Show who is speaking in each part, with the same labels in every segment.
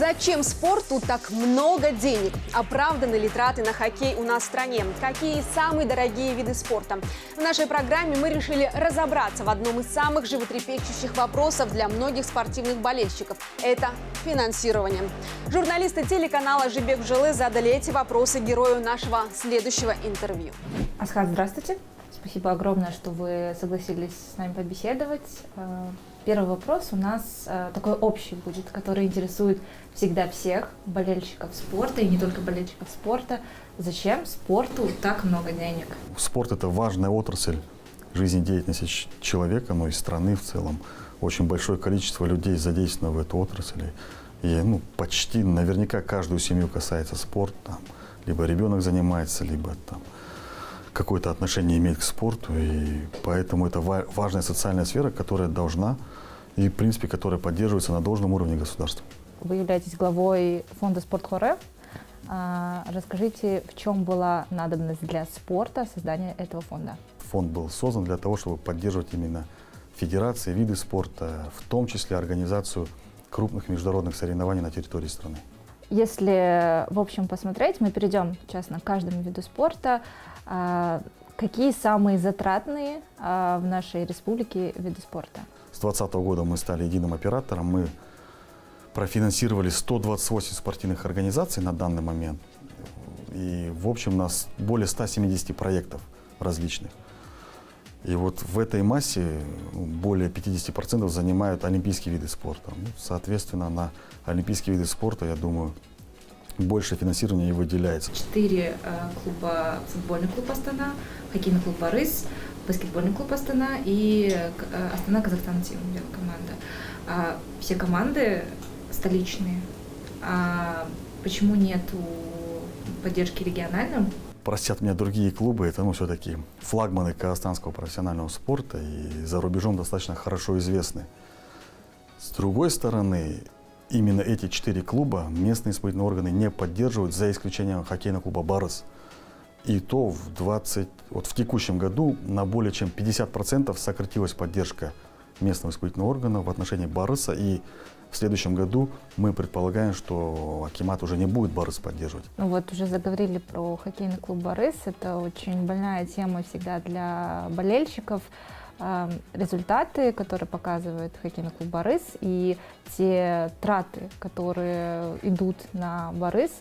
Speaker 1: Зачем спорту так много денег? Оправданы ли траты на хоккей у нас в стране? Какие самые дорогие виды спорта? В нашей программе мы решили разобраться в одном из самых животрепещущих вопросов для многих спортивных болельщиков – это финансирование. Журналисты телеканала «Жибек Бжелы» задали эти вопросы герою нашего следующего интервью.
Speaker 2: Асхат, здравствуйте. Спасибо огромное, что вы согласились с нами побеседовать. Первый вопрос у нас такой общий будет, который интересует всегда всех болельщиков спорта и не только болельщиков спорта. Зачем спорту так много денег?
Speaker 3: Спорт – это важная отрасль жизнедеятельности человека, но и страны в целом. Очень большое количество людей задействовано в этой отрасли. И почти наверняка каждую семью касается спорт. Либо ребенок занимается, либо какое-то отношение имеет к спорту. И поэтому это важная социальная сфера, которая должна и, в принципе, которая поддерживается на должном уровне государства.
Speaker 2: Вы являетесь главой фонда «Спорт.ХОР». Расскажите, в чем была надобность для спорта создания этого фонда?
Speaker 3: Фонд был создан для того, чтобы поддерживать именно федерации, виды спорта, в том числе организацию крупных международных соревнований на территории страны.
Speaker 2: Если, в общем, посмотреть, мы перейдем сейчас к каждому виду спорта. Какие самые затратные в нашей республике виды спорта?
Speaker 3: С 2020 года мы стали единым оператором. Мы профинансировали 128 спортивных организаций на данный момент. И, в общем, у нас более 170 проектов различных. И вот в этой массе более 50% занимают олимпийские виды спорта. Соответственно, на олимпийские виды спорта, я думаю, больше финансирования и выделяется.
Speaker 2: 4 клуба: футбольный клуб «Астана», хоккейный клуб «Борис», баскетбольный клуб «Астана» и «Астана Казахстан Тим» команда. Все команды столичные. Почему нету поддержки региональным?
Speaker 3: Простят меня другие клубы, это все-таки флагманы казахстанского профессионального спорта и за рубежом достаточно хорошо известны. С другой стороны, именно эти 4 клуба местные исполнительные органы не поддерживают, за исключением хоккейного клуба «Барыс». И то в текущем году на более чем 50% сократилась поддержка местного исполнительного органа в отношении «Барыса». И в следующем году мы предполагаем, что акимат уже не будет «Барыс» поддерживать.
Speaker 2: Уже заговорили про хоккейный клуб «Борис». Это очень больная тема всегда для болельщиков. Результаты, которые показывает хоккейный клуб «Борис», и те траты, которые идут на «Борис»,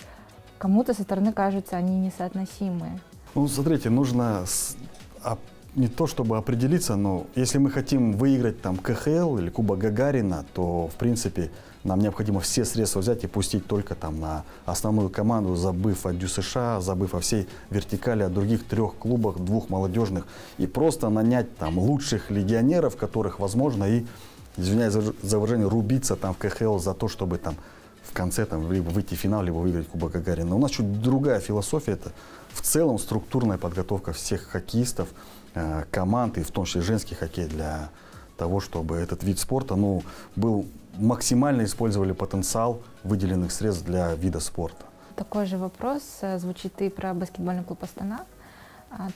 Speaker 2: кому-то со стороны кажутся они несоотносимые.
Speaker 3: Смотрите, нужно не то чтобы определиться, но если мы хотим выиграть КХЛ или Кубок Гагарина, то, в принципе, нам необходимо все средства взять и пустить только на основную команду, забыв о ДЮСШ, забыв о всей вертикали, о других 3 клубах, 2 молодежных, и просто нанять лучших легионеров, которых возможно, и, извиняюсь за выражение, рубиться в КХЛ за то, чтобы в конце либо выйти в финал, либо выиграть Кубок Гагарина. Но у нас чуть другая философия, это в целом структурная подготовка всех хоккеистов, команд, и в том числе женский хоккей, для того, чтобы этот вид спорта был максимально использовали потенциал выделенных средств для вида спорта.
Speaker 2: Такой же вопрос звучит и про баскетбольный клуб «Астана».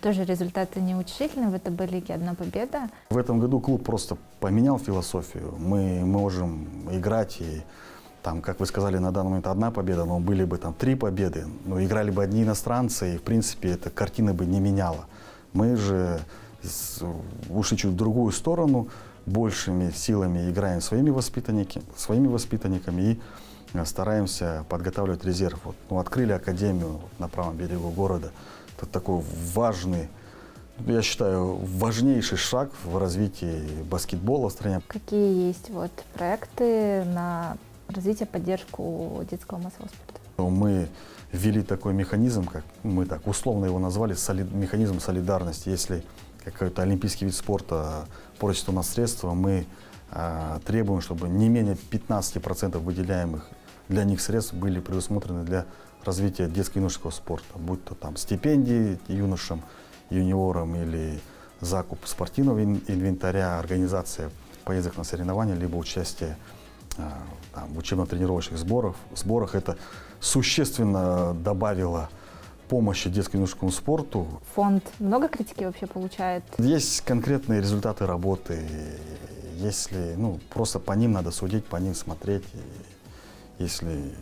Speaker 2: Тоже результаты неутешительные. В ВТБ-лиге 1 победа.
Speaker 3: В этом году клуб просто поменял философию. Мы можем играть и как вы сказали, на данный момент 1 победа, но были бы 3 победы, но играли бы одни иностранцы, и, в принципе, эта картина бы не меняла. Мы же ушли чуть в другую сторону, большими силами играем своими воспитанниками и стараемся подготавливать резерв. Открыли академию на правом берегу города. Это такой важный, я считаю, важнейший шаг в развитии баскетбола в стране.
Speaker 2: Какие есть проекты на развитие, поддержку детского массового спорта?
Speaker 3: Мы ввели такой механизм, как мы условно его назвали, механизм солидарности. Если какой-то олимпийский вид спорта просит у нас средства, мы требуем, чтобы не менее 15% выделяемых для них средств были предусмотрены для развития детско-юношеского спорта, будь то стипендии юношам, юниорам или закуп спортивного инвентаря, организация поездок на соревнования, либо участие в учебно-тренировочных сборах. Это существенно добавило помощи детско-юношескому спорту.
Speaker 2: Фонд много критики вообще получает?
Speaker 3: Есть конкретные результаты работы. Если, просто по ним надо судить, по ним смотреть. Если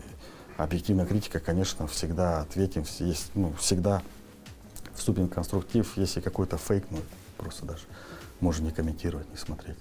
Speaker 3: объективная критика, конечно, всегда ответим, всегда вступим в конструктив. Если какой-то фейк, просто даже можно не комментировать, не смотреть.